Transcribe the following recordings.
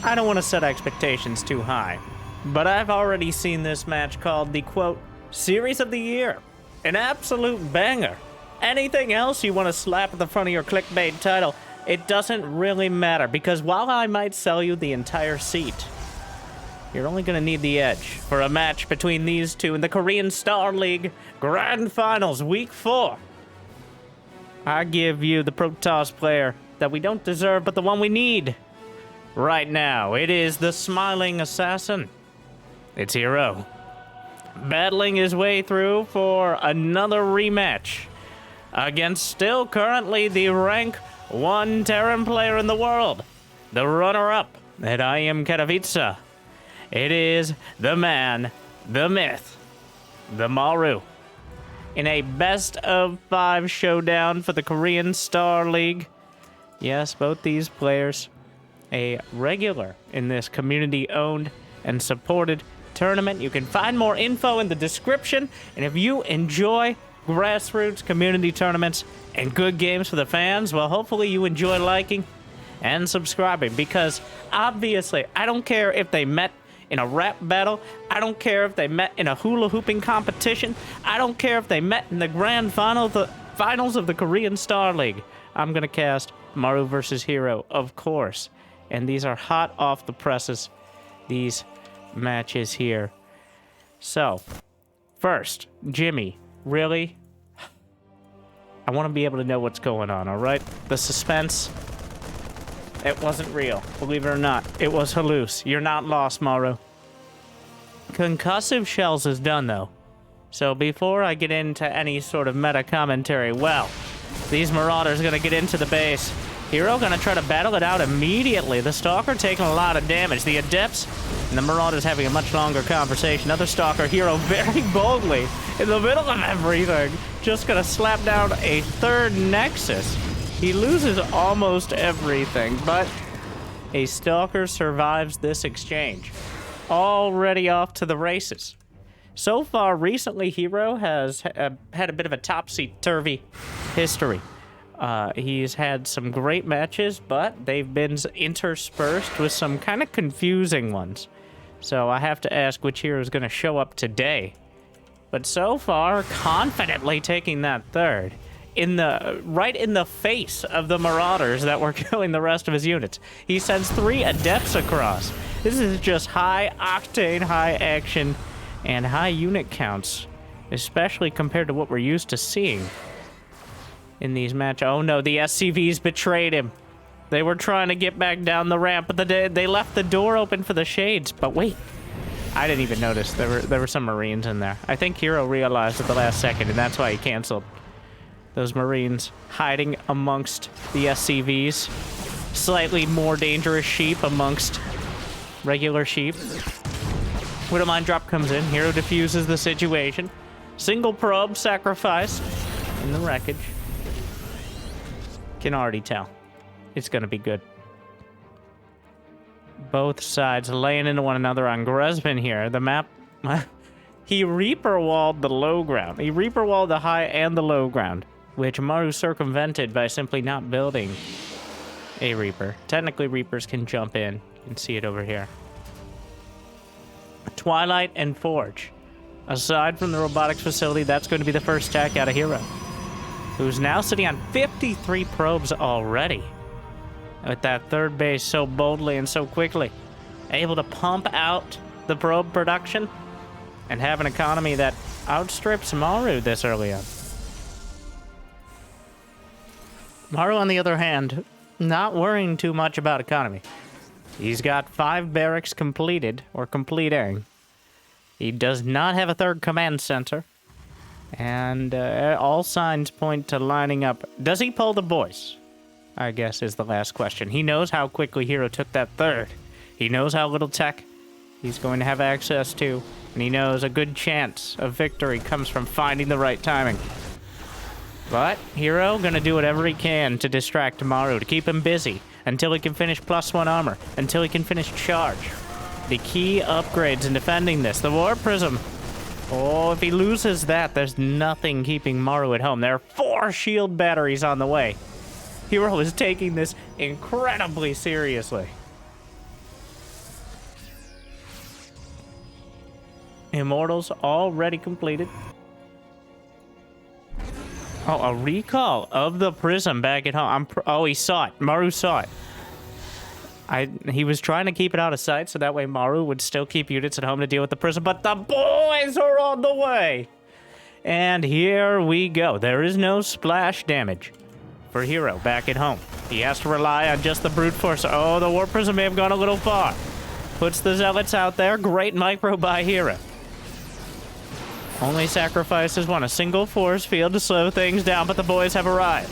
I don't want to set expectations too high, but I've already seen this match called the, quote, Series of the Year. An absolute banger. Anything else you want to slap at the front of your clickbait title, it doesn't really matter, because while I might sell you the entire seat, you're only going to need the edge for a match between these two in the Korean Star League Grand Finals Week 4. I give you the Protoss player that we don't deserve, but the one we need right now. It is the smiling assassin. It's herO, battling his way through for another rematch against still currently the rank 1 Terran player in the world, the runner-up at I Am Katowice. It is the man, the myth, the Maru, in a best-of-5 showdown for the Korean Star League. Yes, both these players a regular in this community-owned and supported tournament. You can find more info in the description, and if you enjoy grassroots community tournaments and good games for the fans, well, hopefully you enjoy liking and subscribing, because obviously I don't care if they met in a rap battle, I don't care if they met in a hula hooping competition, I don't care if they met in the grand finals of the Korean Star League. I'm gonna cast Maru versus herO, of course, and these are hot off the presses, these matches here. So first, Jimmy, really? I want to be able to know what's going on, all right? The suspense, it wasn't real. Believe it or not, it was halluc. You're not lost, Maru. Concussive Shells is done, though. So before I get into any sort of meta commentary, well, these Marauders gonna get into the base. herO gonna try to battle it out immediately. The Stalker taking a lot of damage. The Adepts and the Marauders having a much longer conversation. Another Stalker, herO very boldly in the middle of everything. Just gonna slap down a third Nexus. He loses almost everything, but a Stalker survives this exchange. Already off to the races. So far, recently, herO has had a bit of a topsy-turvy history. He's had some great matches, but they've been interspersed with some kind of confusing ones. So I have to ask which hero is going to show up today. But so far, confidently taking that third. Right in the face of the Marauders that were killing the rest of his units. He sends 3 Adepts across. This is just high octane, high action, and high unit counts, especially compared to what we're used to seeing in these matches. Oh no, the SCVs betrayed him. They were trying to get back down the ramp, but they left the door open for the Shades. But wait, I didn't even notice there were some Marines in there. I think herO realized at the last second, and that's why he canceled. Those Marines hiding amongst the SCVs. Slightly more dangerous sheep amongst regular sheep. Widowmine drop comes in. herO diffuses the situation. Single probe sacrifice in the wreckage. Can already tell. It's going to be good. Both sides laying into one another on Gresbin here. The map... he Reaper-walled the low ground. He Reaper-walled the high and the low ground, which Maru circumvented by simply not building a Reaper. Technically, Reapers can jump in. You can see it over here. Twilight and Forge. Aside from the robotics facility, that's going to be the first attack out of herO, who's now sitting on 53 probes already. With that third base so boldly and so quickly. Able to pump out the probe production and have an economy that outstrips Maru this early on. Maru, on the other hand, not worrying too much about economy. He's got 5 barracks completed, or completing. He does not have a third command center. And all signs point to lining up. Does he pull the boys? I guess is the last question. He knows how quickly herO took that third. He knows how little tech he's going to have access to. And he knows a good chance of victory comes from finding the right timing. But herO gonna do whatever he can to distract Maru, to keep him busy, until he can finish +1 armor, until he can finish charge. The key upgrades in defending this, the War Prism. Oh, if he loses that, there's nothing keeping Maru at home. There are 4 shield batteries on the way. herO is taking this incredibly seriously. Immortals already completed. Oh, a recall of the prism back at home. Oh, he saw it. Maru saw it. He was trying to keep it out of sight so that way Maru would still keep units at home to deal with the prism, but the boys are on the way. And here we go. There is no splash damage for herO back at home. He has to rely on just the brute force. Oh, the war prism may have gone a little far. Puts the zealots out there. Great micro by herO. Only sacrifices one, a single force field to slow things down, but the boys have arrived.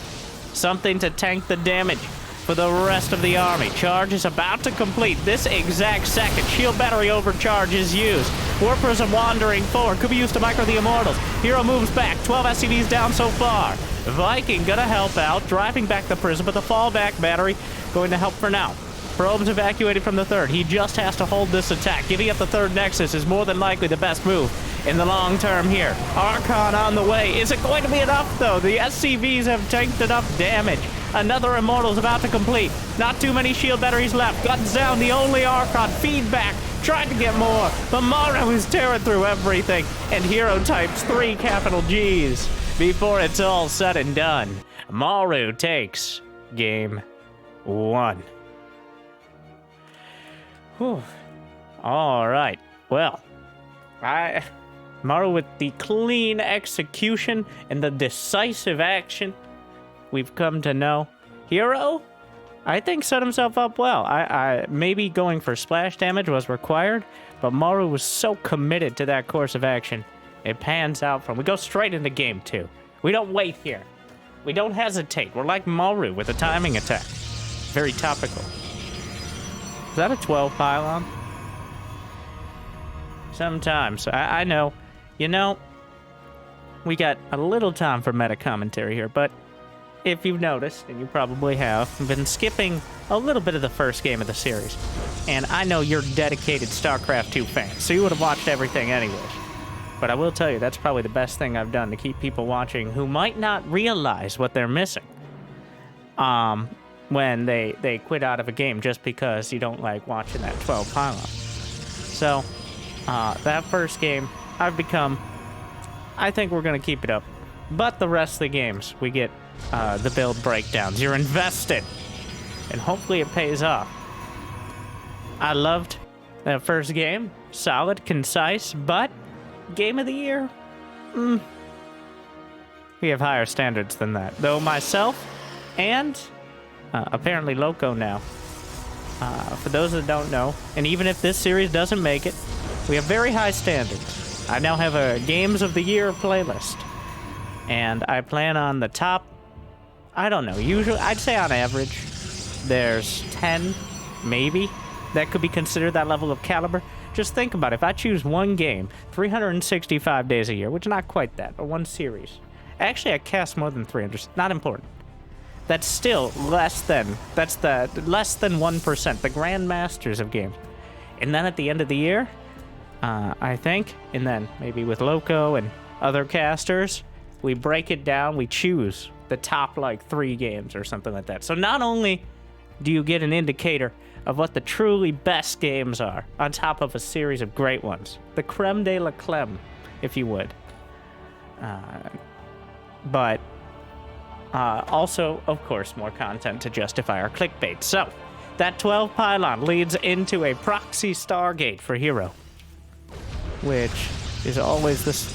Something to tank the damage for the rest of the army. Charge is about to complete this exact second. Shield battery overcharge is used. War prism wandering forward. Could be used to micro the immortals. herO moves back. 12 SCVs down so far. Viking gonna help out, driving back the prism, but the fallback battery going to help for now. Probes evacuated from the third. He just has to hold this attack. Giving up the third nexus is more than likely the best move in the long term here. Archon on the way. Is it going to be enough, though? The SCVs have tanked enough damage. Another Immortal's about to complete. Not too many shield batteries left. Guns down, the only Archon. Feedback. Tried to get more, but Maru is tearing through everything. And herO types 3 capital G's before it's all said and done. Maru takes game 1. Whew. All right. Well, Maru with the clean execution and the decisive action we've come to know. herO, I think, set himself up well. I maybe going for splash damage was required, but Maru was so committed to that course of action. It pans out from. We go straight into game 2. We don't wait here. We don't hesitate. We're like Maru with a timing attack. Very topical. Is that a 12 pylon? Sometimes. I know. You know, we got a little time for meta commentary here, but if you've noticed, and you probably have, I've been skipping a little bit of the first game of the series. And I know you're dedicated StarCraft 2 fans, so you would have watched everything anyways. But I will tell you, that's probably the best thing I've done to keep people watching who might not realize what they're missing. When they quit out of a game just because you don't like watching that 12 pylon. So, that first game, I think we're going to keep it up. But the rest of the games, we get the build breakdowns. You're invested, and hopefully it pays off. I loved that first game. Solid, concise, but game of the year? We have higher standards than that. Though myself and... apparently Loco now. For those that don't know, and even if this series doesn't make it, we have very high standards. I now have a Games of the Year playlist. And I plan on the top, I don't know, usually, I'd say on average, there's 10, maybe, that could be considered that level of caliber. Just think about it. If I choose one game, 365 days a year, which is not quite that, but one series. Actually, I cast more than 300, not important. That's still less than 1%, the grandmasters of games. And then at the end of the year, I think, and then maybe with Loco and other casters, we break it down, we choose the top, 3 games or something like that. So not only do you get an indicator of what the truly best games are, on top of a series of great ones, the creme de la creme, if you would. But... also, of course, more content to justify our clickbait. So, that 12 pylon leads into a proxy Stargate for herO, which is always this.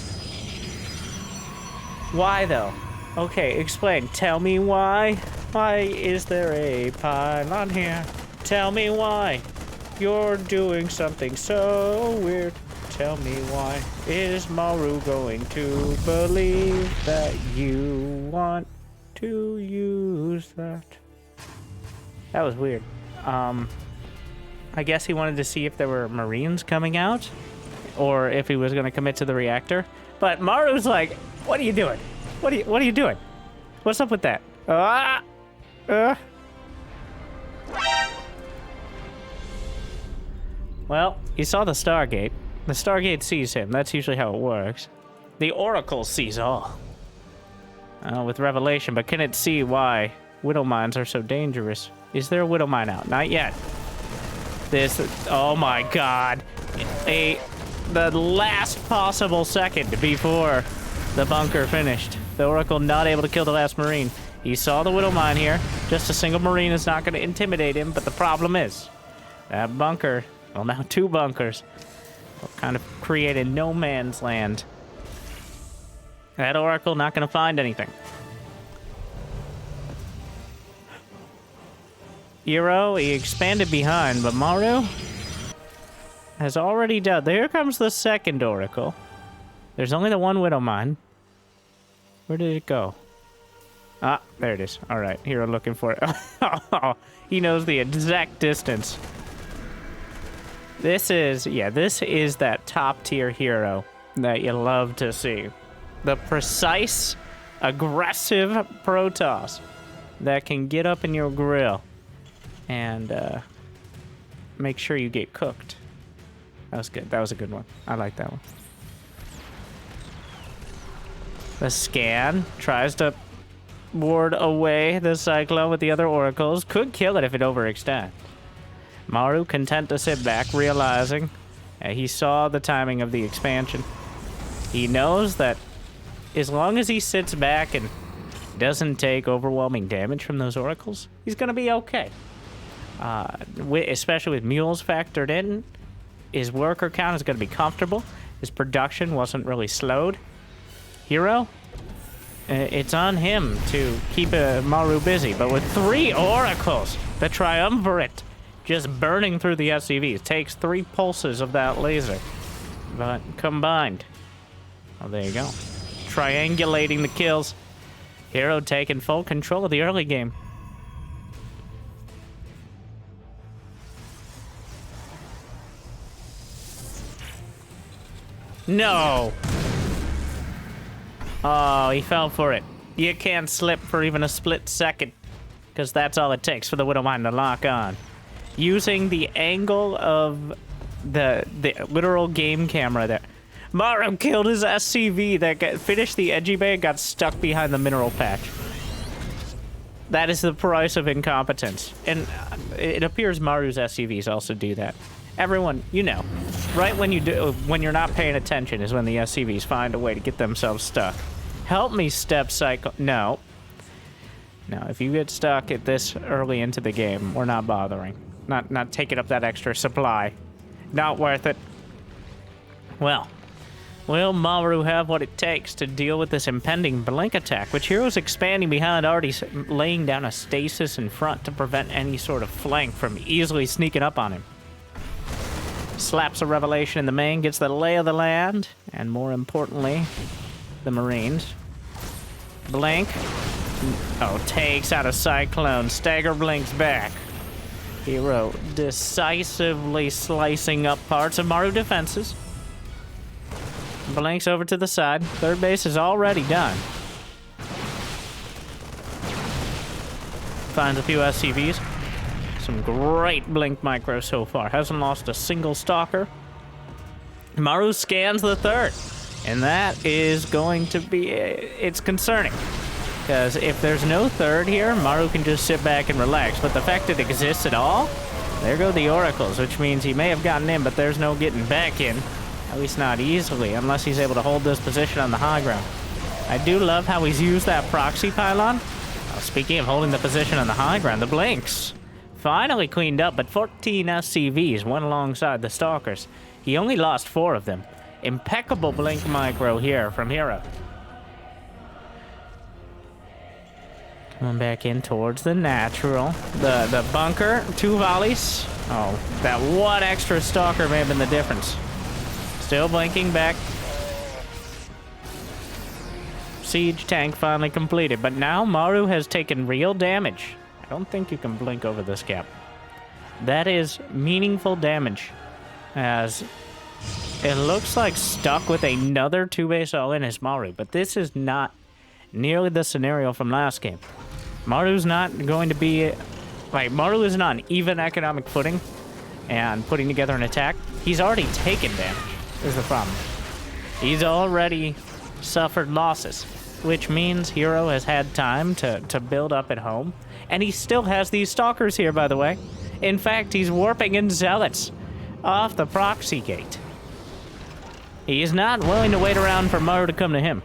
Why, though? Okay, explain. Tell me why. Why is there a pylon here? Tell me why. You're doing something so weird. Tell me why. Is Maru going to believe that you want to use that? That was weird. I guess he wanted to see if there were Marines coming out, or if he was going to commit to the reactor. But Maru's like, "What are you doing? What are you doing? What's up with that?" Well, he saw the Stargate. The Stargate sees him. That's usually how it works. The Oracle sees all. With Revelation, but can it see why Widow Mines are so dangerous? Is there a Widow Mine out? Not yet. Oh my god. A the last possible second before the bunker finished. The Oracle not able to kill the last Marine. He saw the Widow Mine here. Just a single Marine is not going to intimidate him, but the problem is that bunker, well, now 2 bunkers, kind of created no man's land. That Oracle not going to find anything. herO, he expanded behind, but Maru has already done. Here comes the second Oracle. There's only the 1 Widow Mine. Where did it go? Ah, there it is. All right, herO looking for it. He knows the exact distance. This is that top tier herO that you love to see. The precise, aggressive Protoss that can get up in your grill and make sure you get cooked. That was good. That was a good one. I like that one. The scan tries to ward away the Cyclone with the other Oracles. Could kill it if it overextends. Maru content to sit back, realizing he saw the timing of the expansion. He knows that as long as he sits back and doesn't take overwhelming damage from those Oracles, he's going to be okay. Especially with mules factored in, his worker count is going to be comfortable. His production wasn't really slowed. herO, it's on him to keep Maru busy, but with 3 Oracles, the Triumvirate just burning through the SCVs. Takes 3 pulses of that laser, but combined. Oh, there you go. Triangulating the kills. herO taking full control of the early game. No! Oh, he fell for it. You can't slip for even a split second, because that's all it takes for the Widow Mine to lock on. Using the angle of the literal game camera there. Maru killed his SCV that finished the edgy bay and got stuck behind the mineral patch. That is the price of incompetence. And it appears Maru's SCVs also do that. Everyone, you know, right when you're not paying attention is when the SCVs find a way to get themselves stuck. Help me, Step Cycle. No. No, if you get stuck at this early into the game, we're not bothering. Not taking up that extra supply. Not worth it. Well, will Maru have what it takes to deal with this impending blink attack, which herO's expanding behind, already laying down a stasis in front to prevent any sort of flank from easily sneaking up on him. Slaps a revelation in the main, gets the lay of the land, and more importantly, the Marines. Blink. Oh, takes out a Cyclone. Stagger blinks back. herO decisively slicing up parts of Maru defenses. Blinks over to the side. Third base is already done. Finds a few SCVs. Some great blink micro so far. Hasn't lost a single stalker. Maru scans the third. And that is going to be... It's concerning. Because if there's no third here, Maru can just sit back and relax. But the fact it exists at all, there go the Oracles, which means he may have gotten in, but there's no getting back in. At least not easily, unless he's able to hold this position on the high ground. I do love how he's used that proxy pylon. Speaking of holding the position on the high ground, the blinks finally cleaned up, but 14 SCVs went alongside the Stalkers. He only lost 4 of them. Impeccable blink micro here from herO. Coming back in towards the natural. The bunker, 2 volleys. Oh, that one extra Stalker may have been the difference. Still blinking back. Siege tank finally completed, but now Maru has taken real damage. I don't think you can blink over this gap. That is meaningful damage, as it looks like stuck with another 2-base all-in is Maru, but this is not nearly the scenario from last game. Maru's not going to be... Like, Maru is not on even economic footing and putting together an attack. He's already taken damage, is the problem. He's already suffered losses, which means herO has had time to build up at home. And he still has these Stalkers here, by the way. In fact, he's warping in Zealots off the proxy gate. He's not willing to wait around for Maru to come to him.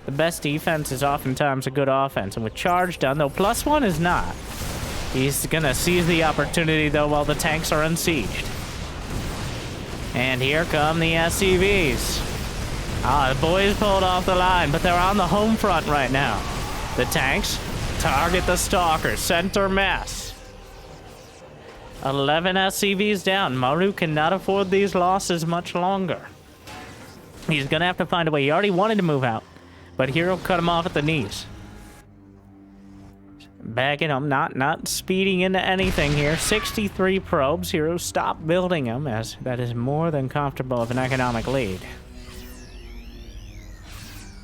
The best defense is oftentimes a good offense, and with charge done, though +1 is not. He's gonna seize the opportunity, though, while the tanks are unsieged. And here come the SCVs. Ah, the boys pulled off the line, but they're on the home front right now. The tanks target the stalkers, center mass. 11 SCVs down. Maru cannot afford these losses much longer. He's gonna have to find a way. He already wanted to move out, but herO cut him off at the knees. Backing him, not speeding into anything here. 63 probes. herO stopped building them, as that is more than comfortable of an economic lead.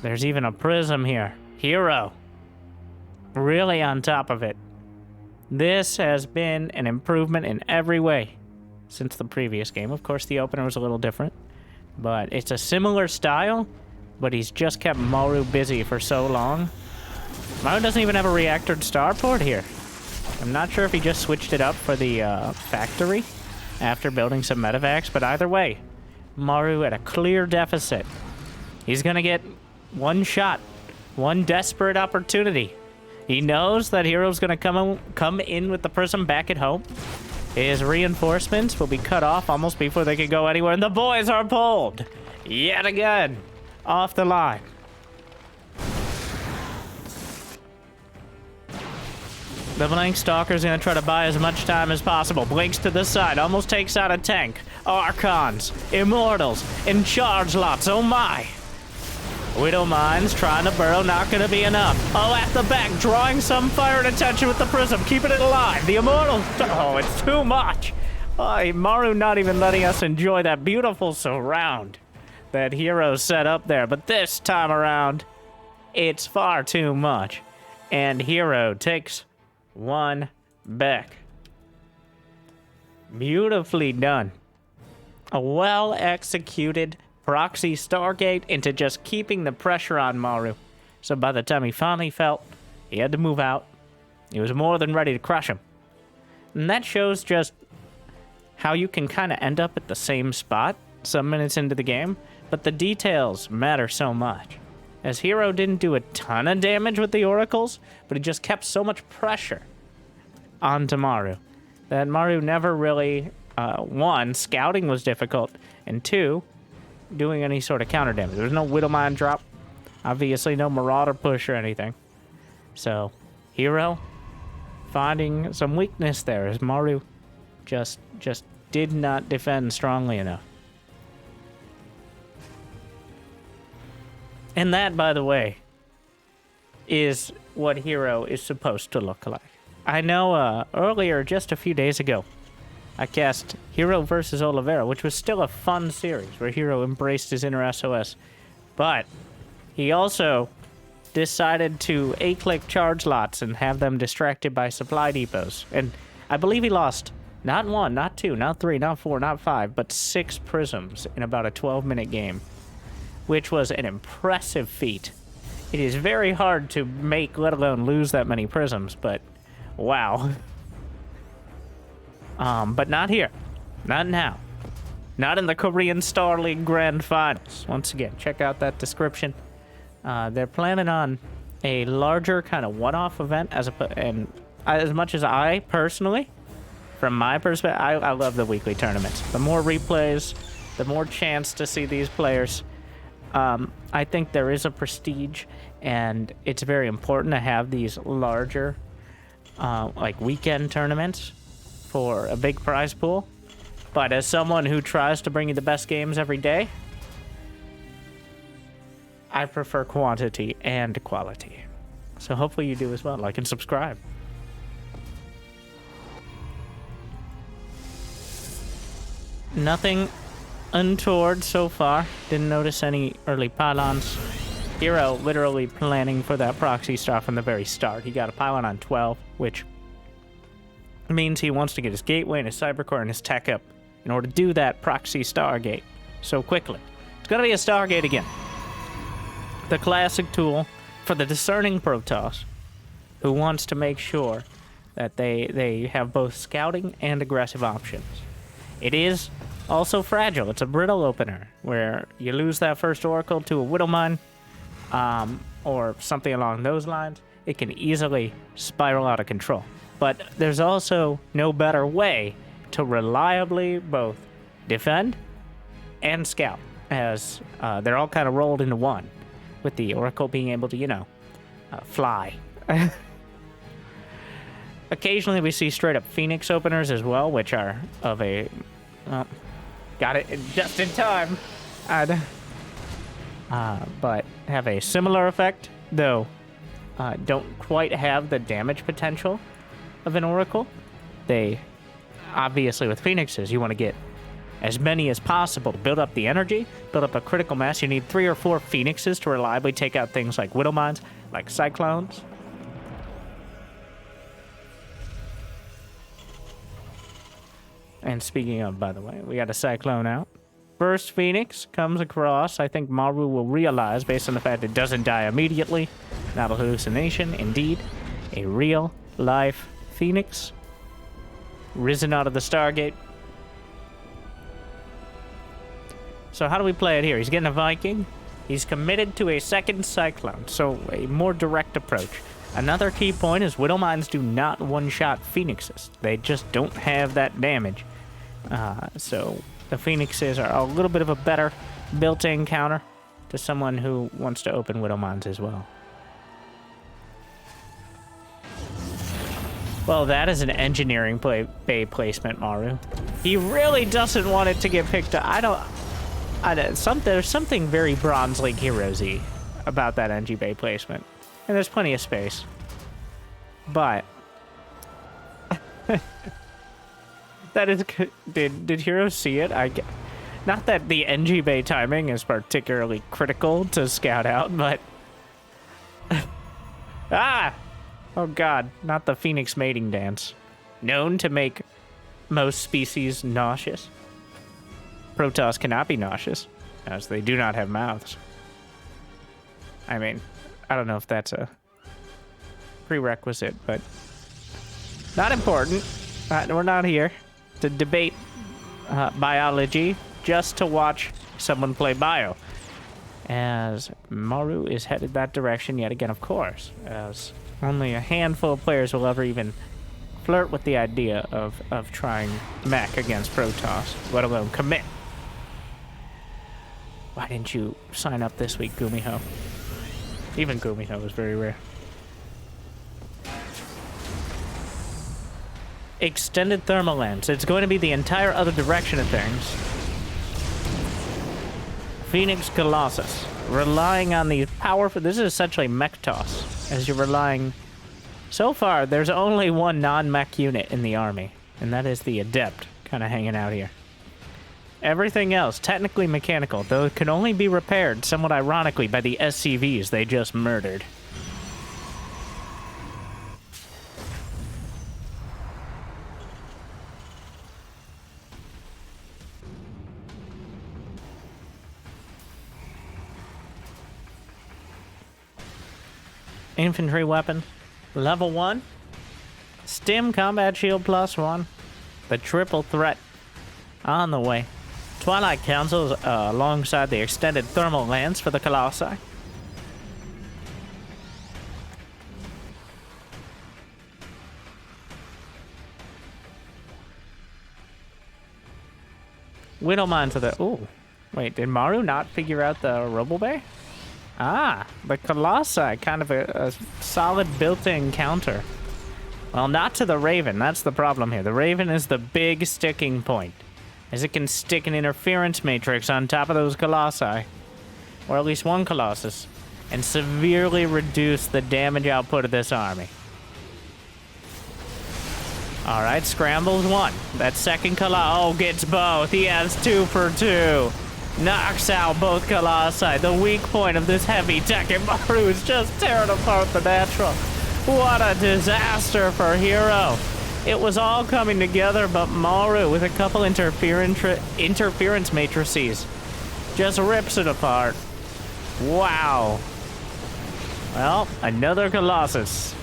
There's even a prism here. herO really on top of it. This has been an improvement in every way since the previous game. Of course, the opener was a little different, but it's a similar style, but he's just kept Maru busy for so long. Maru doesn't even have a reactored starport here. I'm not sure if he just switched it up for the factory after building some medevacs, but either way, Maru at a clear deficit. He's gonna get one shot, one desperate opportunity. He knows that herO's gonna come in with the prism back at home. His reinforcements will be cut off almost before they can go anywhere, and the boys are pulled yet again off the line. The Blink Stalker's gonna try to buy as much time as possible. Blinks to the side, almost takes out a tank. Archons, Immortals, and charge lots, oh my! Widow Mines trying to burrow, not gonna be enough. Oh, at the back, drawing some fire and attention with the prism, keeping it alive. The Immortals, oh, it's too much. Oh, Maru not even letting us enjoy that beautiful surround that herO set up there. But this time around, it's far too much. And herO takes one back. Beautifully done. A well-executed proxy Stargate into just keeping the pressure on Maru. So by the time he finally felt he had to move out, he was more than ready to crush him. And that shows just how you can kind of end up at the same spot some minutes into the game, but the details matter so much. As herO didn't do a ton of damage with the oracles, but he just kept so much pressure onto Maru that Maru never really, one, scouting was difficult, and two, doing any sort of counter damage. There's no Widow Mine drop, obviously no Marauder push or anything. So, herO finding some weakness there as Maru just did not defend strongly enough. And that, by the way, is what herO is supposed to look like. I know earlier, just a few days ago, I cast herO versus Oliveira, which was still a fun series where herO embraced his inner SOS. But he also decided to A-click charge lots and have them distracted by supply depots. And I believe he lost not 1, not 2, not 3, not 4, not 5, but 6 prisms in about a 12-minute game, which was an impressive feat. It is very hard to make, let alone lose that many prisms, but wow. But not here. Not now. Not in the Korean Star League Grand Finals. Once again, check out that description. They're planning on a larger kind of one-off event, and as much as I personally, from my perspective, I love the weekly tournaments. The more replays, the more chance to see these players. I think there is a prestige, and it's very important to have these larger, like weekend tournaments for a big prize pool. But as someone who tries to bring you the best games every day, I prefer quantity and quality. So hopefully you do as well. Like and subscribe. Nothing untoward so far. Didn't notice any early pylons. herO literally planning for that proxy stuff from the very start. He got a pylon on 12, which means he wants to get his gateway and his cybercore and his tech up in order to do that proxy Stargate so quickly. It's gonna be a Stargate again. The classic tool for the discerning Protoss who wants to make sure that they have both scouting and aggressive options. It is Also fragile. It's a brittle opener where you lose that first Oracle to a Widowmine, or something along those lines. It can easily spiral out of control. But there's also no better way to reliably both defend and scout, as they're all kind of rolled into one, with the Oracle being able to, you know, fly. Occasionally we see straight up Phoenix openers as well, which are of a... got it just in time. But have a similar effect, though don't quite have the damage potential of an Oracle. They, obviously with Phoenixes, you want to get as many as possible to build up the energy, build up a critical mass. You need 3 or 4 Phoenixes to reliably take out things like Widowmines, like Cyclones. And speaking of, by the way, we got a Cyclone out. First Phoenix comes across. I think Maru will realize, based on the fact it doesn't die immediately, not a hallucination, indeed, a real-life Phoenix risen out of the Stargate. So how do we play it here? He's getting a Viking. He's committed to a second Cyclone, so a more direct approach. Another key point is Widowmines do not one-shot Phoenixes. They just don't have that damage. So the Phoenixes are a little bit of a better built-in counter to someone who wants to open Widowmines as well. Well, that is an engineering bay placement, Maru. He really doesn't want it to get picked up. There's something very Bronze League Heroes-y about that NG bay placement. And there's plenty of space. But... that is... Did Hero see it? Not that the NG bay timing is particularly critical to scout out, but... ah! Oh god, not the Phoenix mating dance. Known to make most species nauseous. Protoss cannot be nauseous, as they do not have mouths. I mean, I don't know if that's a prerequisite, but not important. We're not here to debate biology, just to watch someone play bio. As Maru is headed that direction yet again, of course, as only a handful of players will ever even flirt with the idea of trying mech against Protoss, let alone commit. Why didn't you sign up this week, Gumiho? Even Gumiho is very rare. Extended thermal lens. It's going to be the entire other direction of things. Phoenix Colossus. Relying on these powerful... This is essentially mech toss. As you're relying... So far, there's only one non-mech unit in the army. And that is the Adept, kind of hanging out here. Everything else, technically mechanical, though it can only be repaired, somewhat ironically, by the SCVs they just murdered. Infantry weapon, level 1. Stim combat shield +1. The triple threat on the way. Twilight Councils alongside the extended thermal lance for the Colossi. Widowmine to the... Ooh. Wait, did Maru not figure out the Robo Bay? Ah, the Colossi, kind of a solid built-in counter. Well, not to the Raven, that's the problem here. The Raven is the big sticking point, as it can stick an interference matrix on top of those Colossi, or at least one Colossus, and severely reduce the damage output of this army. Alright, scrambles 1. That second Colossus, gets both. He has 2 for 2. Knocks out both Colossi. The weak point of this heavy tech, and Maru is just tearing apart the natural. What a disaster for herO. It was all coming together, but Maru, with a couple interference matrices, just rips it apart. Wow. Well, another Colossus.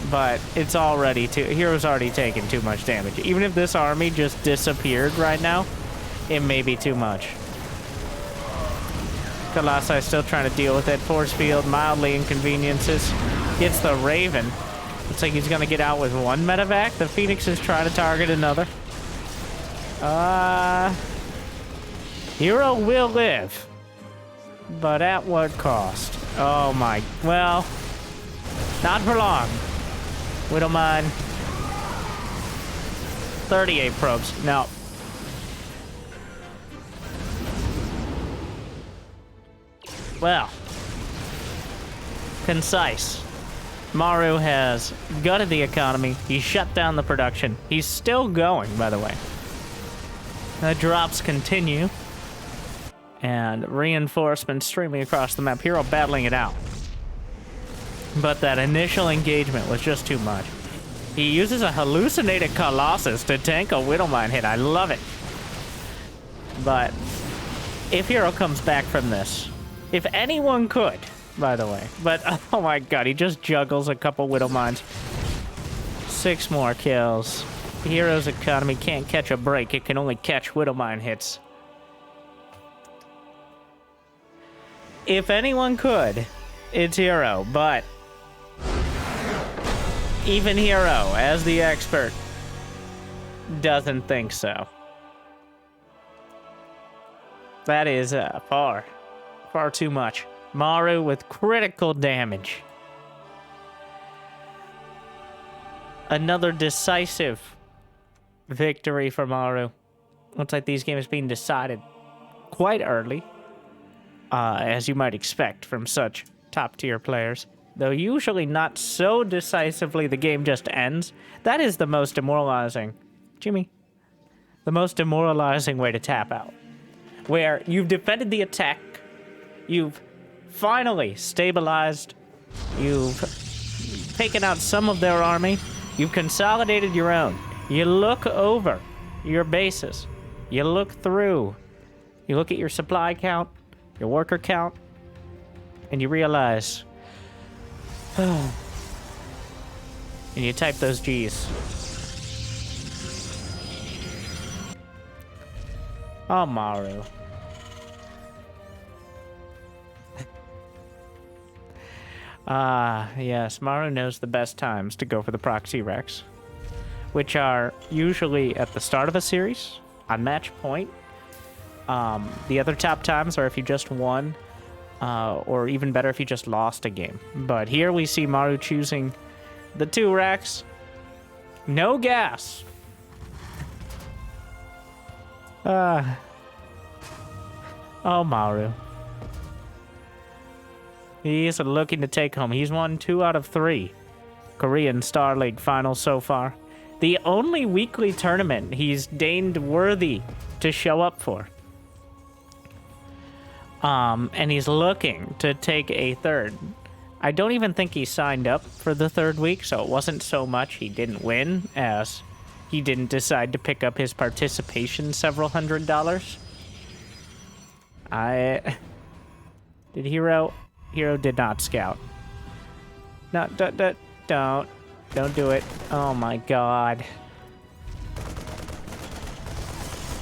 but it's already hero's already taken too much damage. Even if this army just disappeared right now, it may be too much. Colossi still trying to deal with it. Force field mildly inconveniences. Gets the Raven. Looks like he's gonna get out with one medevac. The Phoenix is trying to target another. herO will live, but at what cost? Oh my, well, not for long. Widowmine. 38 probes. No. Well, concise. Maru has gutted the economy. He shut down the production. He's still going, by the way. The drops continue. And reinforcements streaming across the map. herO battling it out. But that initial engagement was just too much. He uses a hallucinated Colossus to tank a Widowmine hit. I love it. But if herO comes back from this, if anyone could, by the way, but oh my god, he just juggles a couple Widowmines. 6 more kills. herO's economy can't catch a break. It can only catch Widowmine hits. If anyone could, it's herO, but even herO, as the expert, doesn't think so. That is far too much. Maru with critical damage. Another decisive victory for Maru. Looks like these games being decided quite early, as you might expect from such top-tier players. Though usually not so decisively, the game just ends. That is the most demoralizing. Jimmy. The most demoralizing way to tap out. Where you've defended the attack, you've finally stabilized, you've taken out some of their army, you've consolidated your own. You look over your bases, you look through, you look at your supply count, your worker count, and you realize, and you type those G's. Oh, Maru. Yes, Maru knows the best times to go for the proxy Rex, which are usually at the start of a series, on match point. The other top times are if you just won, or even better if you just lost a game. But here we see Maru choosing the 2 Rex. No gas. Oh, Maru. He's looking to take home. He's won 2 out of 3 Korean Star League finals so far. The only weekly tournament he's deigned worthy to show up for. And he's looking to take a 3rd. I don't even think he signed up for the 3rd week, so it wasn't so much he didn't win as he didn't decide to pick up his participation several $100s. Did herO? herO did not scout. No, don't do it. Oh my god.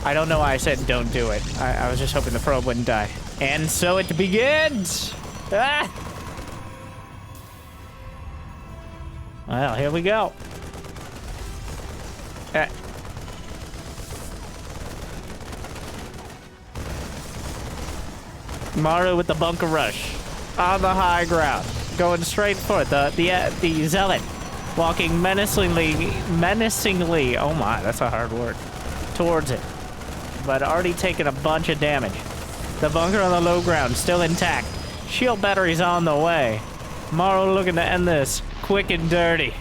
I don't know why I said don't do it. I was just hoping the probe wouldn't die. And so it begins! Ah! Well, here we go. Maru with the bunker rush on the high ground, going straight for it. The zealot walking menacingly. Oh my, that's a hard word. Towards it, but already taken a bunch of damage. The bunker on the low ground still intact. Shield batteries on the way. Maru looking to end this quick and dirty.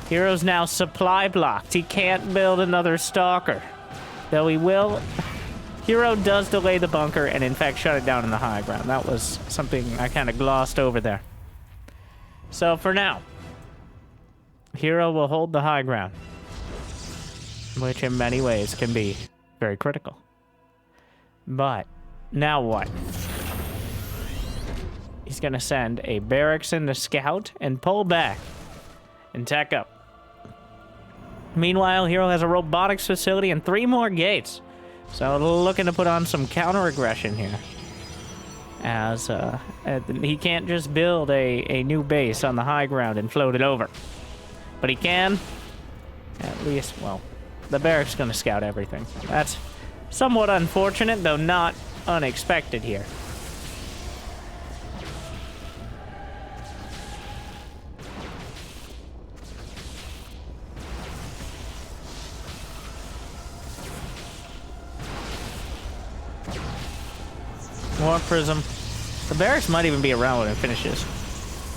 herO's now supply blocked. He can't build another stalker, though he will. herO does delay the bunker and in fact shut it down in the high ground. That was something I kind of glossed over there. So for now, herO will hold the high ground, which in many ways can be very critical. But now what? He's gonna send a barracks in to scout and pull back. and tech up. Meanwhile, herO has a robotics facility and 3 more gates. So looking to put on some counter-aggression here. As he can't just build a new base on the high ground and float it over. But he can, at least, well, the barracks gonna scout everything. That's somewhat unfortunate, though not unexpected here. Warp Prism. The barracks might even be around when it finishes.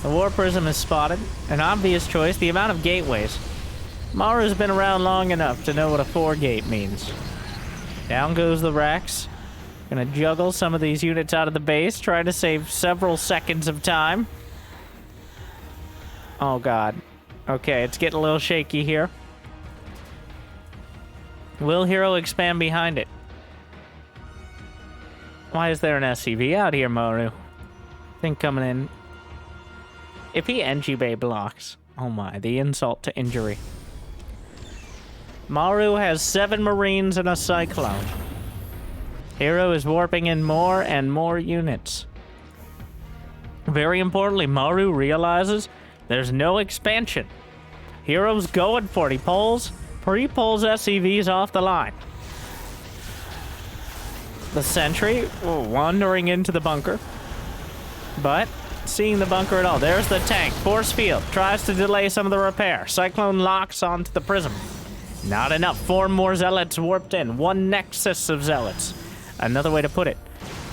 The Warp Prism is spotted. An obvious choice, the amount of gateways. Maru's been around long enough to know what a 4-gate means. Down goes the racks. Gonna juggle some of these units out of the base, try to save several seconds of time. Oh god. Okay, it's getting a little shaky here. Will herO expand behind it? Why is there an SCV out here, Maru? Think coming in. If he NG Bay blocks. Oh my, the insult to injury. Maru has 7 Marines and a Cyclone. herO is warping in more and more units. Very importantly, Maru realizes there's no expansion. herO's going for it. He pre-pulls SCVs off the line. The sentry wandering into the bunker, but seeing the bunker at all. There's the tank. Force field tries to delay some of the repair. Cyclone locks onto the prism. Not enough. 4 more zealots warped in. 1 nexus of zealots. Another way to put it.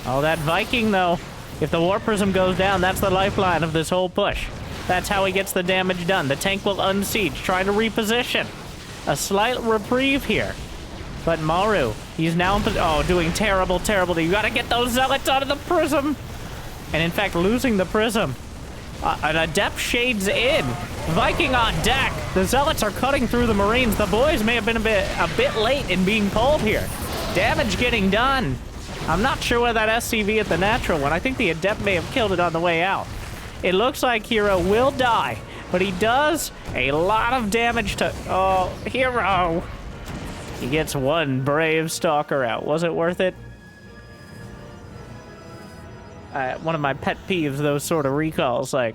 Oh, that Viking, though. If the warp prism goes down, that's the lifeline of this whole push. That's how he gets the damage done. The tank will unsiege, try to reposition. A slight reprieve here. But Maru, he's now doing terrible. You gotta get those zealots out of the prism. And in fact, losing the prism. An adept shades in. Viking on deck. The zealots are cutting through the Marines. The boys may have been a bit late in being pulled here. Damage getting done. I'm not sure where that SCV at the natural one. I think the adept may have killed it on the way out. It looks like herO will die, but he does a lot of damage to... Oh, herO. He gets 1 brave stalker out. Was it worth it? One of my pet peeves, those sort of recalls, like,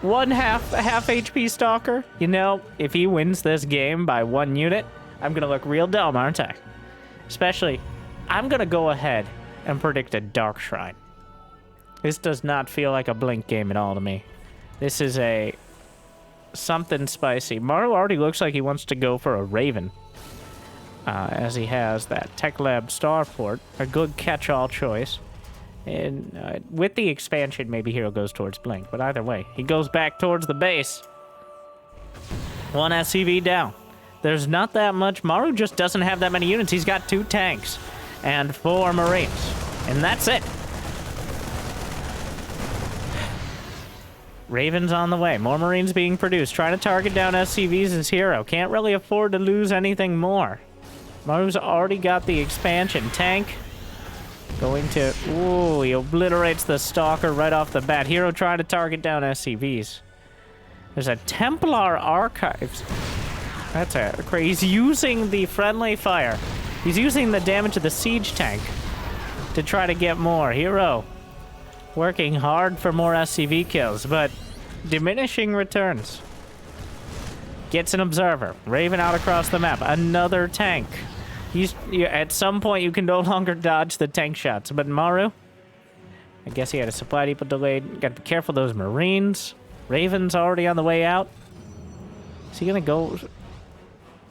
1 half HP stalker. You know, if he wins this game by 1 unit, I'm gonna look real dumb, aren't I? Especially, I'm gonna go ahead and predict a Dark Shrine. This does not feel like a Blink game at all to me. This is a something spicy. Maru already looks like he wants to go for a Raven. As he has that Tech Lab Starport, a good catch-all choice. And with the expansion, maybe herO goes towards Blink, but either way, he goes back towards the base. 1 SCV down. There's not that much. Maru just doesn't have that many units. He's got 2 tanks and 4 Marines, and that's it. Ravens on the way. More Marines being produced. Trying to target down SCVs as herO. Can't really afford to lose anything more. Maru's already got the expansion. Tank going to... Ooh, he obliterates the Stalker right off the bat. herO trying to target down SCVs. There's a Templar Archives. That's a crazy. He's using the friendly fire. He's using the damage of the siege tank to try to get more. herO working hard for more SCV kills, but diminishing returns. Gets an observer. Raven out across the map. Another tank. At some point, you can no longer dodge the tank shots. But Maru, I guess he had a supply depot delayed. Got to be careful of those Marines. Raven's already on the way out. Is he going to go?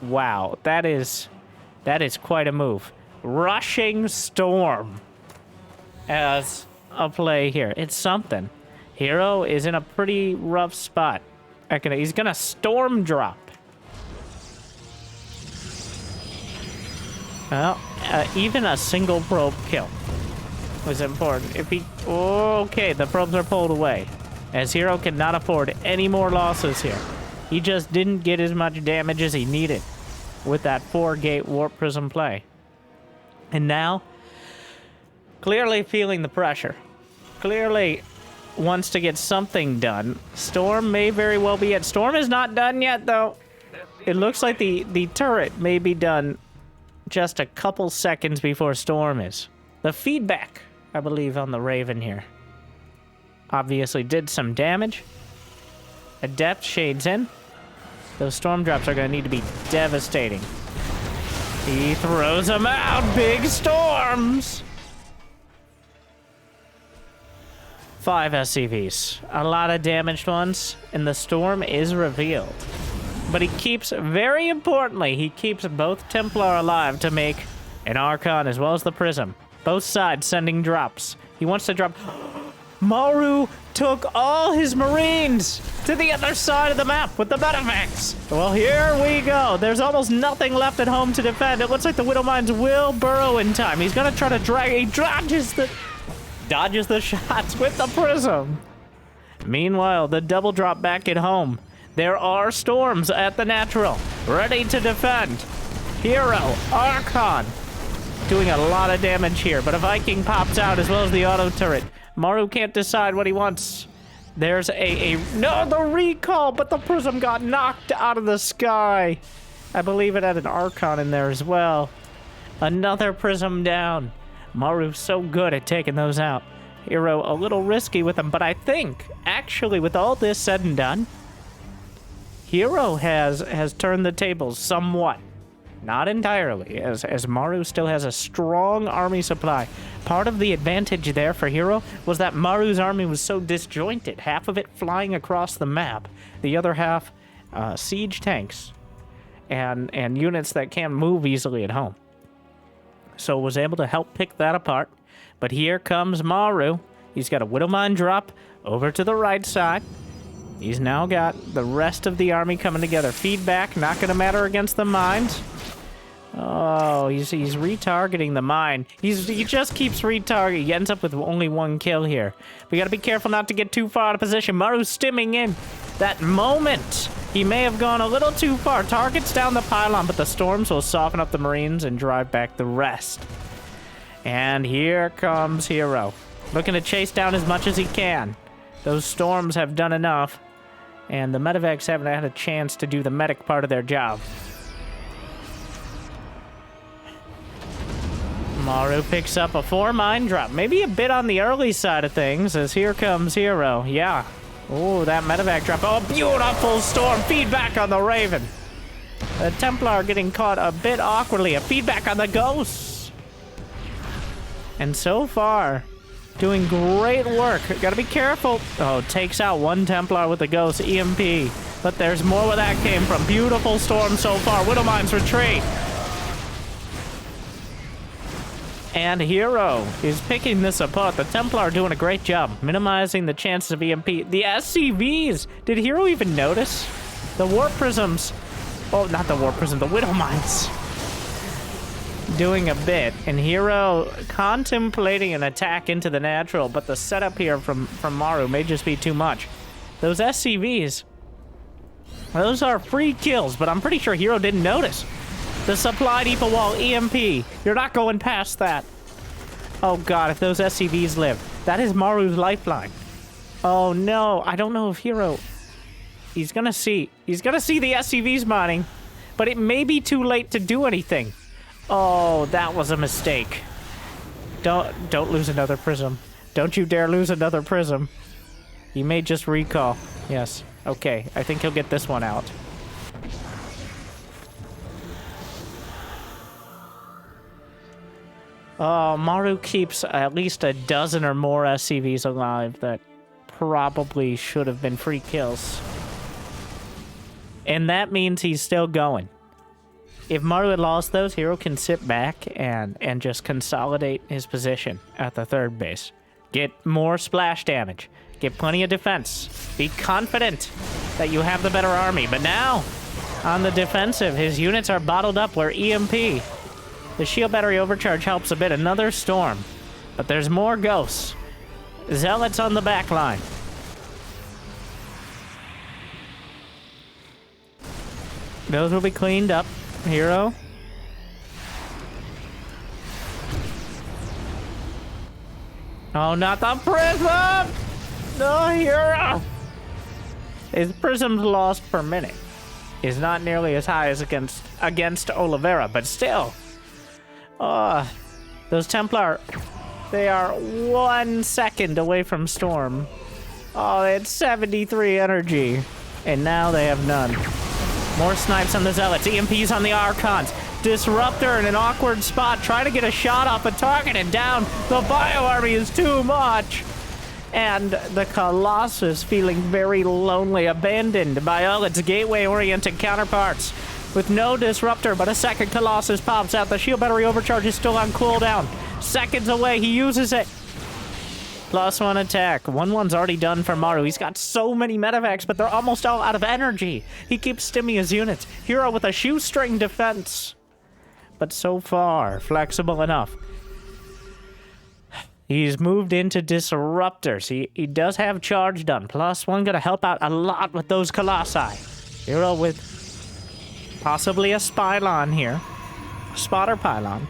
Wow, that is quite a move. Rushing Storm as a play here. It's something. herO is in a pretty rough spot. He's going to Storm drop. Well, even a single probe kill was important. If he... Okay, the probes are pulled away. As herO cannot afford any more losses here. He just didn't get as much damage as he needed with that 4-gate Warp Prism play. And now, clearly feeling the pressure. Clearly wants to get something done. Storm may very well be it. Storm is not done yet, though. It looks like the turret may be done just a couple seconds before Storm is. The feedback, I believe, on the Raven here obviously did some damage. Adept shades in. Those storm drops are going to need to be devastating. He throws them out. Big storms. 5 SCVs. A lot of damaged ones. And the storm is revealed. But he keeps, very importantly, he keeps both Templar alive to make an Archon as well as the Prism. Both sides sending drops. He wants to drop... Maru took all his Marines to the other side of the map with the Medivacs. Well, here we go. There's almost nothing left at home to defend. It looks like the Widowmines will burrow in time. He's gonna try to drag. He dodges the shots with the Prism. Meanwhile, the double drop back at home. There are storms at the natural, ready to defend. herO, Archon, doing a lot of damage here, but a Viking pops out as well as the auto turret. Maru can't decide what he wants. There's no, the recall, but the Prism got knocked out of the sky. I believe it had an Archon in there as well. Another Prism down. Maru's so good at taking those out. herO a little risky with them, but I think, actually, with all this said and done, herO has turned the tables somewhat. Not entirely, as Maru still has a strong army supply. Part of the advantage there for herO was that Maru's army was so disjointed. Half of it flying across the map, the other half siege tanks and units that can't move easily at home. So was able to help pick that apart. But here comes Maru. He's got a Widowmine drop over to the right side. He's now got the rest of the army coming together. Feedback, not going to matter against the mines. Oh, he's retargeting the mine. He just keeps retargeting. He ends up with only 1 kill here. We got to be careful not to get too far out of position. Maru's stimming in. That moment, he may have gone a little too far. Targets down the pylon, but the storms will soften up the Marines and drive back the rest. And here comes herO, looking to chase down as much as he can. Those storms have done enough. And the Medivacs haven't had a chance to do the medic part of their job. Maru picks up a 4 mine drop. Maybe a bit on the early side of things, as here comes herO. Yeah. Oh, that Medivac drop. Oh, beautiful storm. Feedback on the Raven. The Templar getting caught a bit awkwardly. A feedback on the Ghosts. And so far, doing great work. Gotta be careful. Oh, takes out 1 Templar with the Ghost EMP. But there's more where that came from. Beautiful storm so far. Widowmines retreat. And herO is picking this apart. The Templar are doing a great job, minimizing the chances of EMP. The SCVs! Did herO even notice? The Warp Prisms. Oh, not the Warp Prism, the Widowmines. Doing a bit. And herO contemplating an attack into the natural, but the setup here from Maru may just be too much. Those SCVs, those are free kills, but I'm pretty sure herO didn't notice. The supply depot wall, EMP. You're not going past that. Oh god, if those SCVs live. That is Maru's lifeline. Oh no, I don't know if herO... He's gonna see the SCVs mining, but it may be too late to do anything. Oh, that was a mistake. Don't lose another Prism. Don't you dare lose another Prism. He may just recall. Yes. Okay, I think he'll get this one out. Oh, Maru keeps at least a dozen or more SCVs alive that probably should have been free kills. And that means he's still going. If Maru had lost those, herO can sit back and just consolidate his position at the 3rd base. Get more splash damage. Get plenty of defense. Be confident that you have the better army. But now, on the defensive, his units are bottled up where EMP... The shield battery overcharge helps a bit. Another storm. But there's more Ghosts. Zealots on the back line. Those will be cleaned up. herO. Oh, not the Prism! No, hero! His prisms lost per minute is not nearly as high as against Oliveira, but still. Those Templar, they are 1 second away from Storm. Oh, they had 73 energy, and now they have none. More snipes on the Zealots, EMPs on the Archons. Disruptor in an awkward spot, trying to get a shot off a target and down. The Bio Army is too much. And the Colossus feeling very lonely, abandoned by all its gateway-oriented counterparts. With no Disruptor, but a second Colossus pops out. The shield battery overcharge is still on cooldown. Seconds away, he uses it. +1 attack. 1-1's already done for Maru. He's got so many medevacs, but they're almost all out of energy. He keeps stimming his units. herO with a shoestring defense. But so far, flexible enough. He's moved into Disruptors. He does have charge done. +1 gonna help out a lot with those Colossi. herO with possibly a Spylon here. Spotter Pylon.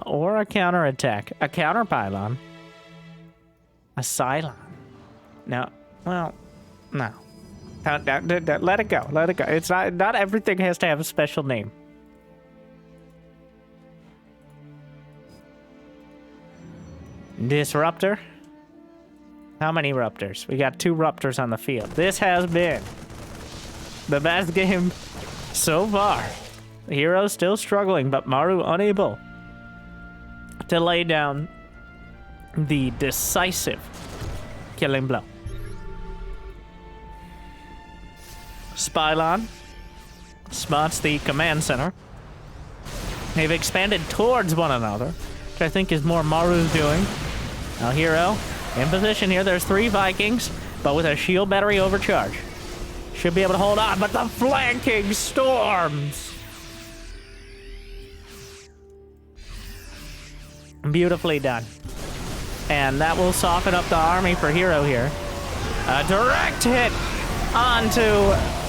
Or a counterattack. A counter Pylon. A Cylon. No. Well, no. Let it go. Let it go. It's not everything has to have a special name. Disruptor. How many Ruptors? We got 2 Ruptors on the field. This has been the best game so far. herO's still struggling, but Maru unable to lay down the decisive killing blow. Spylon spots the command center. They've expanded towards one another, which I think is more Maru's doing. Now herO in position here. There's 3 Vikings, but with a shield battery overcharge. Should be able to hold on, but the flanking storms. Beautifully done. And that will soften up the army for herO here. A direct hit onto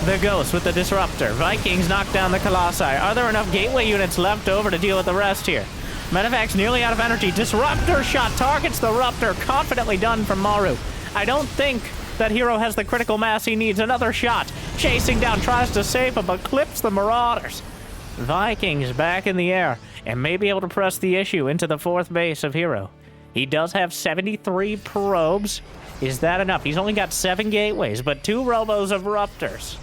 the Ghost with the Disruptor. Vikings knock down the Colossi. Are there enough gateway units left over to deal with the rest here? Medevac's nearly out of energy. Disruptor shot targets the Ruptor. Confidently done from Maru. I don't think that herO has the critical mass he needs. Another shot. Chasing down, tries to save him, but clips the Marauders. Vikings back in the air and may be able to press the issue into the 4th base of herO. He does have 73 probes. Is that enough? He's only got 7 gateways, but 2 robos of Ruptors.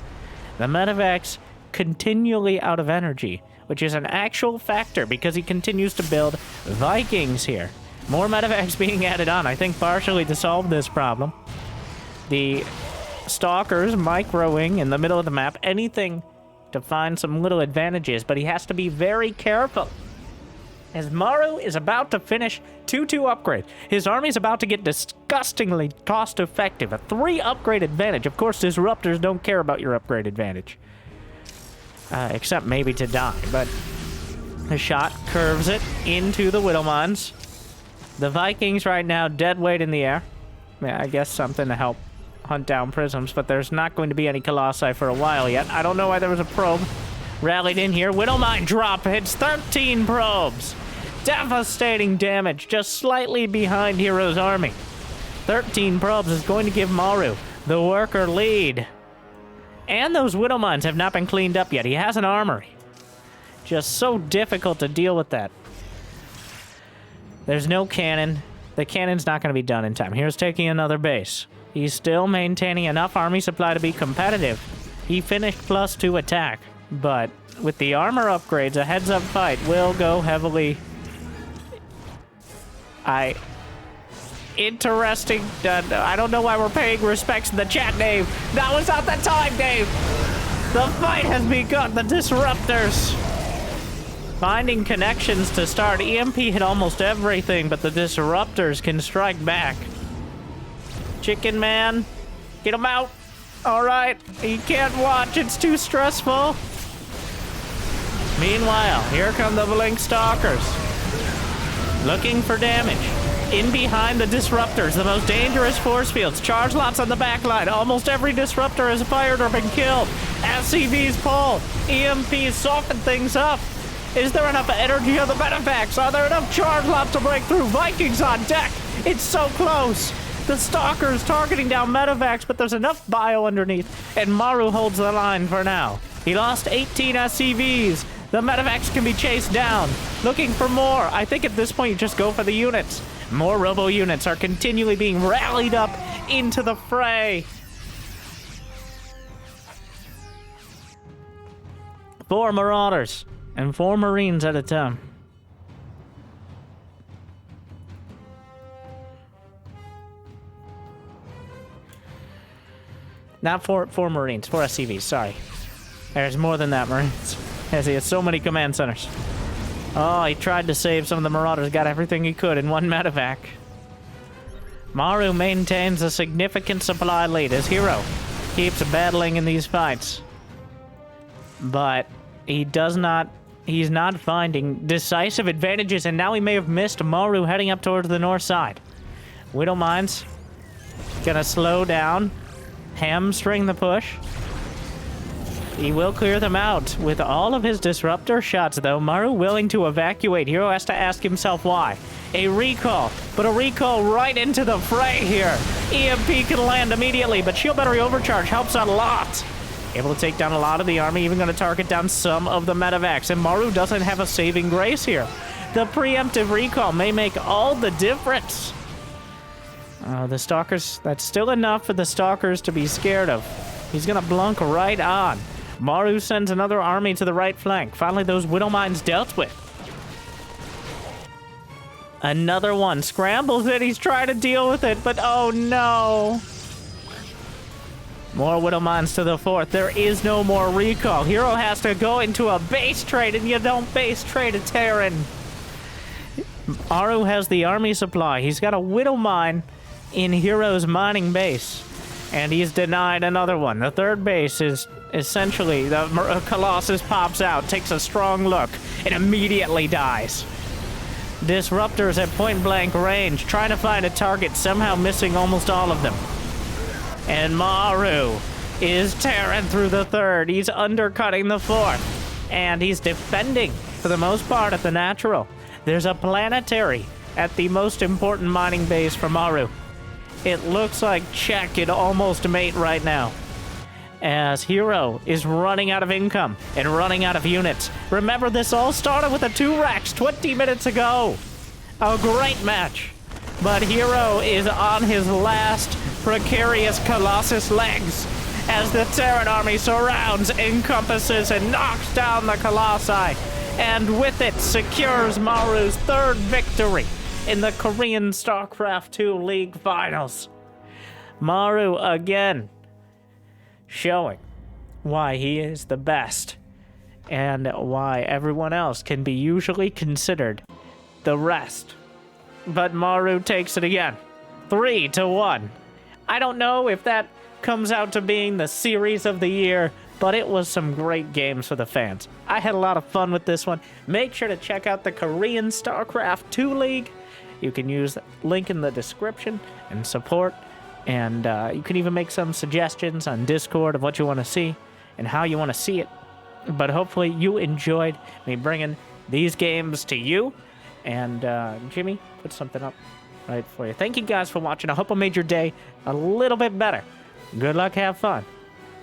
The medevac's continually out of energy, which is an actual factor because he continues to build Vikings here. More medevacs being added on, I think, partially to solve this problem. The Stalkers microing in the middle of the map, anything to find some little advantages, but he has to be very careful. As Maru is about to finish 2-2 upgrade, his army is about to get disgustingly cost-effective. A 3 upgrade advantage. Of course, Disruptors don't care about your upgrade advantage. Except maybe to die, but the shot curves it into the Widowmines. The Vikings right now dead weight in the air. Yeah, I guess something to help hunt down prisms, but there's not going to be any Colossi for a while yet. I don't know why there was a probe rallied in here. Widowmine drop hits 13 probes. Devastating damage, just slightly behind herO's army. 13 probes is going to give Maru the worker lead. And those Widowmines have not been cleaned up yet. He has an armory. Just so difficult to deal with that. There's no cannon. The cannon's not going to be done in time. Here's taking another base. He's still maintaining enough army supply to be competitive. He finished +2 attack, but with the armor upgrades, a heads-up fight will go heavily. Interesting. I don't know why we're paying respects in the chat, Dave. That was not the time, Dave. The fight has begun. The Disruptors finding connections to start. EMP hit almost everything, but the Disruptors can strike back. Chicken Man, get him out. All right, he can't watch. It's too stressful. Meanwhile, here come the Blink Stalkers. Looking for damage. In behind the Disruptors, the most dangerous force fields. Charge lots on the back line. Almost every Disruptor has fired or been killed. SCVs pull. EMPs soften things up. Is there enough energy on the medevacs? Are there enough charge lots to break through? Vikings on deck. It's so close. The Stalker's targeting down medevacs, but there's enough bio underneath, and Maru holds the line for now. He lost 18 SCVs. The medevacs can be chased down. Looking for more. I think at this point you just go for the units. More robo units are continually being rallied up into the fray. 4 Marauders and 4 Marines at a time. Not 4 Marines, 4 SCVs, sorry. There's more than that, Marines. As he has so many command centers. Oh, he tried to save some of the Marauders, got everything he could in 1 medevac. Maru maintains a significant supply lead as herO keeps battling in these fights. But he's not finding decisive advantages, and now he may have missed Maru heading up towards the north side. Widow Mines gonna slow down, hamstring the push. He will clear them out with all of his disruptor shots, though. Maru willing to evacuate. herO has to ask himself why. A recall, but a recall right into the fray here. EMP can land immediately, but shield battery overcharge helps a lot. Able to take down a lot of the army, even going to target down some of the medevacs, and Maru doesn't have a saving grace here. The preemptive recall may make all the difference. The Stalkers, that's still enough for the Stalkers to be scared of. He's going to blunk right on. Maru sends another army to the right flank. Finally, those Widow Mines dealt with. Another one scrambles it. He's trying to deal with it, but oh no. More Widow Mines to the 4th. There is no more recall. herO has to go into a base trade, and you don't base trade a Terran. Maru has the army supply. He's got a Widow Mine in herO's mining base, and he's denied another one. The 3rd base is essentially, the Colossus pops out, takes a strong look, and immediately dies. Disruptors at point-blank range, trying to find a target, somehow missing almost all of them. And Maru is tearing through the 3rd. He's undercutting the 4th, and he's defending, for the most part, at the natural. There's a planetary at the most important mining base for Maru. It looks like check it almost mate right now, as herO is running out of income and running out of units. Remember, this all started with a 2 racks 20 minutes ago. A great match, but herO is on his last precarious Colossus legs as the Terran army surrounds, encompasses, and knocks down the Colossi, and with it secures Maru's 3rd victory in the Korean StarCraft 2 League Finals. Maru again showing why he is the best and why everyone else can be usually considered the rest. But Maru takes it again. 3-1. I don't know if that comes out to being the series of the year, but it was some great games for the fans. I had a lot of fun with this one. Make sure to check out the Korean StarCraft 2 League. You can use the link in the description and support, and you can even make some suggestions on Discord of what you want to see and how you want to see it. But hopefully you enjoyed me bringing these games to you, and Jimmy put something up right for you. Thank you guys for watching. I hope I made your day a little bit better. Good luck, have fun.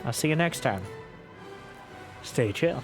I'll see you next time. Stay chill.